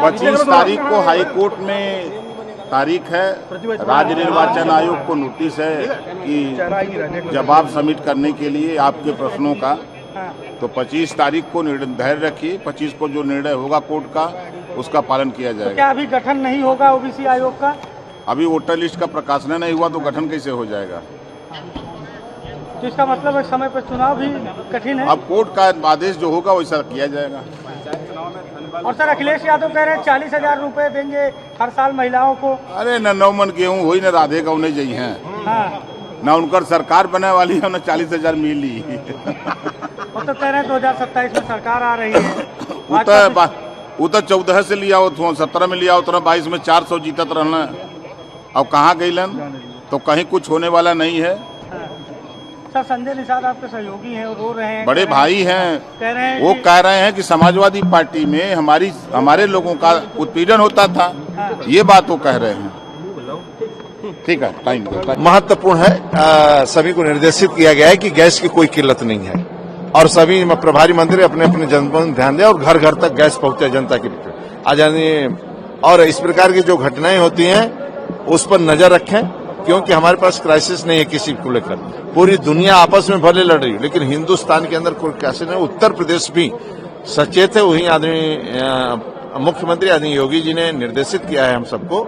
25 तारीख को high court में तारीख है। राज्य निर्वाचन आयोग को नोटिस है कि जवाब सबमिट करने के लिए आपके प्रश्नों का, तो 25 तारीख को धैर्य रखिए। 25 को जो निर्णय होगा कोर्ट का उसका पालन किया जाएगा। तो क्या अभी गठन नहीं होगा ओबीसी आयोग का? अभी वोटर लिस्ट का प्रकाशन नहीं हुआ तो गठन कैसे हो जाएगा? तो इसका मतलब है समय पर चुनाव भी कठिन है। अब कोर्ट का आदेश जो होगा वैसा किया जाएगा। और सर अखिलेश यादव कह रहे हैं 40,000 रुपए देंगे हर साल महिलाओं को। अरे न 9 मन गेहूँ हो ही न राधे का उन्हें जई हैं, न उनकर सरकार बने वाली है, न 40,000 मिली। वो तो कह रहे हैं 2027 में सरकार आ रही है। वो तो 14 से लिया हो, 17 में लिया हो, 22 में 400 जीतत रहना। अब कहाँ गईलन? तो कहीं कुछ होने वाला नहीं है। सर संजय निषाद आपके सहयोगी हैं और रो रहे हैं, बड़े भाई हैं, कह रहे हैं वो कह रहे हैं कि समाजवादी पार्टी में हमारे लोगों का उत्पीड़न होता था। ये बात वो कह रहे हैं। ठीक है, टाइम महत्वपूर्ण है। सभी को निर्देशित किया गया है कि गैस की कोई किल्लत नहीं है और सभी प्रभारी मंत्री अपने अपने जनता में ध्यान दें और घर घर तक गैस पहुंचे जनता के बीच। आज और इस प्रकार की जो घटनाएं होती हैं उस पर नजर रखें, क्योंकि हमारे पास क्राइसिस नहीं है किसी को लेकर। पूरी दुनिया आपस में भले लड़ रही है, लेकिन हिंदुस्तान के अंदर कोई क्राइसिस नहीं। उत्तर प्रदेश भी सचेत है। वही आदमी मुख्यमंत्री आदमी योगी जी ने निर्देशित किया है हम सबको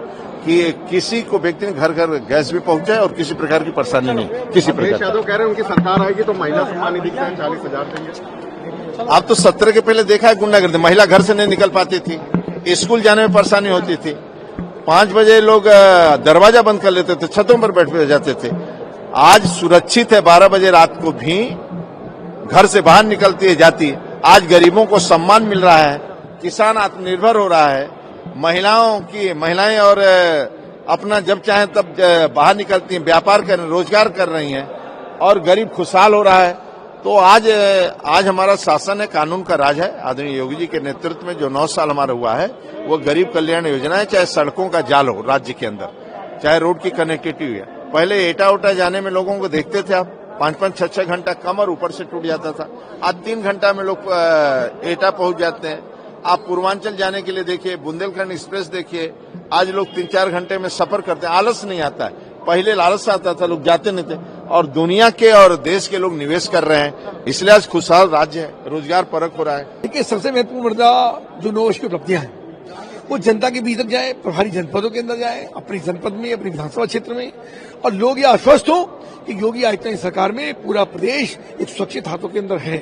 कि किसी को व्यक्ति घर घर गैस भी पहुंचाए और किसी प्रकार की परेशानी नहीं। किसी प्रकार यादव कह रहे हैं उनकी सरकार आएगी तो महिला सम्मान निधि का 40,000 देंगे। आप तो 17 के पहले देखा है गुंडागर्दी, महिला घर से नहीं निकल पाती थी, स्कूल जाने में परेशानी होती थी। 5 बजे लोग दरवाजा बंद कर लेते थे, छतों पर बैठ जाते थे। आज सुरक्षित है, 12 बजे रात को भी घर से बाहर निकलती है जाती है। आज गरीबों को सम्मान मिल रहा है, किसान आत्मनिर्भर हो रहा है, महिलाएं और अपना जब चाहे तब बाहर निकलती हैं, व्यापार कर रोजगार कर रही हैं और गरीब खुशहाल हो रहा है। तो आज हमारा शासन है, कानून का राज है। आदरणीय योगी जी के नेतृत्व में जो 9 साल हमारा हुआ है वो गरीब कल्याण योजना है। चाहे सड़कों का जाल हो राज्य के अंदर, चाहे रोड की कनेक्टिविटी है। पहले एटा उटा जाने में लोगों को देखते थे आप 5-5, 6-6 घंटा कम और ऊपर से टूट जाता था। आज 3 घंटा में लोग एटा पहुंच जाते हैं। आप पूर्वांचल जाने के लिए देखिए, बुंदेलखंड एक्सप्रेस देखिए, आज लोग 3-4 घंटे में सफर करते हैं। आलस नहीं आता है, पहले लालच आता था, लोग जाते नहीं थे। और दुनिया के और देश के लोग निवेश कर रहे हैं, इसलिए आज खुशहाल राज्य है, रोजगार परक हो रहा है। देखिए सबसे महत्वपूर्ण जो 9 वर्ष की उपलब्धियां हैं वो जनता के बीच तक जाए, प्रभारी जनपदों के अंदर जाए, अपनी जनपद में, अपनी विधानसभा क्षेत्र में, और लोग ये आश्वस्त हो कि योगी आदित्यनाथ सरकार में पूरा प्रदेश एक सुरक्षित हाथों के अंदर है।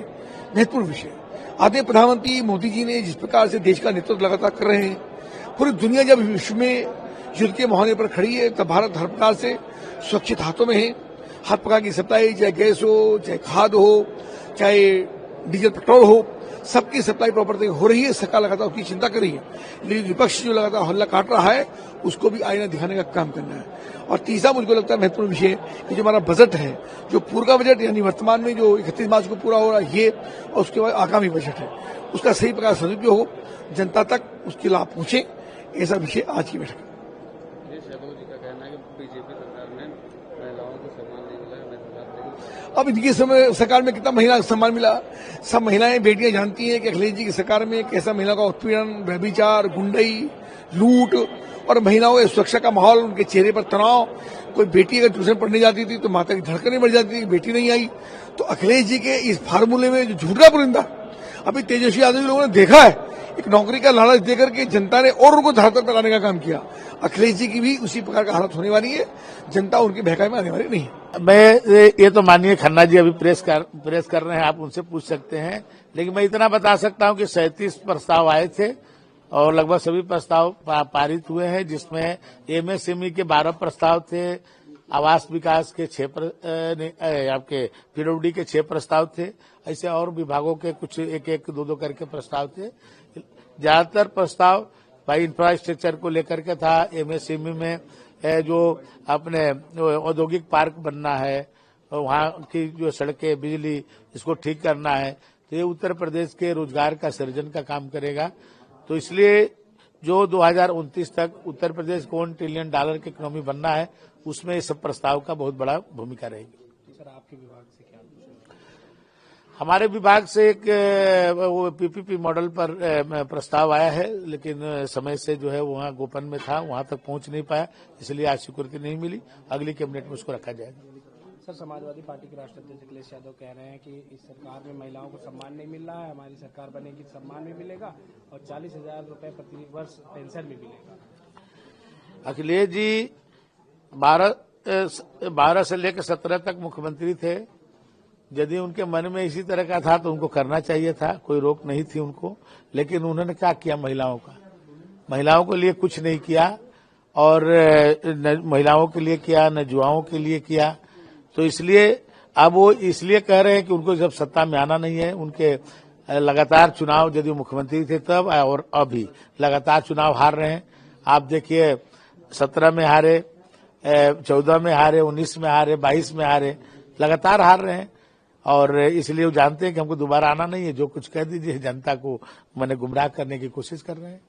महत्वपूर्ण विषय। आदरणीय प्रधानमंत्री मोदी जी ने जिस प्रकार से देश का नेतृत्व लगातार कर रहे हैं, पूरी दुनिया जब विश्व में युद्ध के मुहाने पर खड़ी है तब भारत हर प्रकार से सुरक्षित हाथों में है। हर प्रकार की सप्लाई, चाहे गैस हो, चाहे खाद हो, चाहे डीजल पेट्रोल हो, सबकी सप्लाई प्रॉपर हो रही है। सरकार लगातार उसकी चिंता कर रही है, लेकिन विपक्ष जो लगातार हल्ला काट रहा है उसको भी आईना दिखाने का काम करना है। और तीसरा मुझको लगता है महत्वपूर्ण विषय कि जो हमारा बजट है, जो पूर्व का बजट यानी वर्तमान में जो 31 मार्च को पूरा हो रहा है ये, और उसके बाद आगामी बजट है, उसका सही प्रकार सदुपयोग हो, जनता तक उसके लाभ पहुंचे, ऐसा विषय आज की बैठक। अब इनकी सरकार में कितना महिला सम्मान मिला? सब महिलाएं बेटियां जानती हैं कि अखिलेश जी की सरकार में कैसा महिला का उत्पीड़न, व्यभिचार, गुंडई, लूट और महिलाओं की सुरक्षा का माहौल, उनके चेहरे पर तनाव। कोई बेटी अगर ट्यूशन पढ़ने जाती थी तो माता की धड़कनें बढ़ जाती थी, बेटी नहीं आई। तो अखिलेश जी के इस फार्मूले में जो झूठा पुरिंदा अभी तेजस्वी यादव लोगों ने देखा है, एक नौकरी का लालच देकर के जनता ने और उनको धरातल पर लाने का काम किया। अखिलेश जी की भी उसी प्रकार का हालत होने वाली है, जनता उनकी बहकाई में आने वाली नहीं है। मैं ये तो माननीय खन्ना जी अभी प्रेस कर रहे हैं, आप उनसे पूछ सकते हैं, लेकिन मैं इतना बता सकता हूं कि 37 प्रस्ताव आए थे और लगभग सभी प्रस्ताव पारित हुए हैं, जिसमें एमएसएमई के 12 प्रस्ताव थे, आवास विकास के 6 आपके पीडब्ल्यूडी के 6 प्रस्ताव थे, ऐसे और विभागों के कुछ 1-1, 2-2 करके प्रस्ताव थे। ज्यादातर प्रस्ताव भाई इंफ्रास्ट्रक्चर को लेकर के था। एमएसएमई में जो अपने औद्योगिक पार्क बनना है, वहाँ की जो सड़कें, बिजली, इसको ठीक करना है, तो ये उत्तर प्रदेश के रोजगार का सृजन का काम करेगा। तो इसलिए जो 2029 तक उत्तर प्रदेश को $1 ट्रिलियन की इकोनॉमी बनना है, उसमें इस सब प्रस्ताव का बहुत बड़ा भूमिका रहेगी। सर आपके विभाग से क्या? हमारे विभाग से एक वो पीपीपी मॉडल पर प्रस्ताव आया है, लेकिन समय से जो है वहाँ गोपन में था, वहाँ तक पहुँच नहीं पाया, इसलिए आज स्वीकृति नहीं मिली। अगली कैबिनेट में उसको रखा जाएगा। सर, समाजवादी पार्टी के राष्ट्रीय अध्यक्ष अखिलेश यादव कह रहे हैं कि इस सरकार में महिलाओं को सम्मान नहीं मिल रहा है, हमारी सरकार बनेगी सम्मान भी मिलेगा और 40,000 रुपए प्रति वर्ष पेंशन भी मिलेगा। अखिलेश जी 12 से लेकर 17 तक मुख्यमंत्री थे। यदि उनके मन में इसी तरह का था तो उनको करना चाहिए था, कोई रोक नहीं थी उनको, लेकिन उन्होंने क्या किया महिलाओं का? महिलाओं के लिए कुछ नहीं किया, और न महिलाओं के लिए किया न युवाओं के लिए किया। तो इसलिए अब वो इसलिए कह रहे हैं कि उनको जब सत्ता में आना नहीं है, उनके लगातार चुनाव, यदि मुख्यमंत्री थे तब और अभी लगातार चुनाव हार रहे हैं। आप देखिए 17 में हारे, 14 में हारे, 19 में हारे, 22 में हारे, लगातार हार रहे हैं। और इसलिए वो जानते हैं कि हमको दोबारा आना नहीं है, जो कुछ कह दीजिए, जनता को मैंने गुमराह करने की कोशिश कर रहे हैं।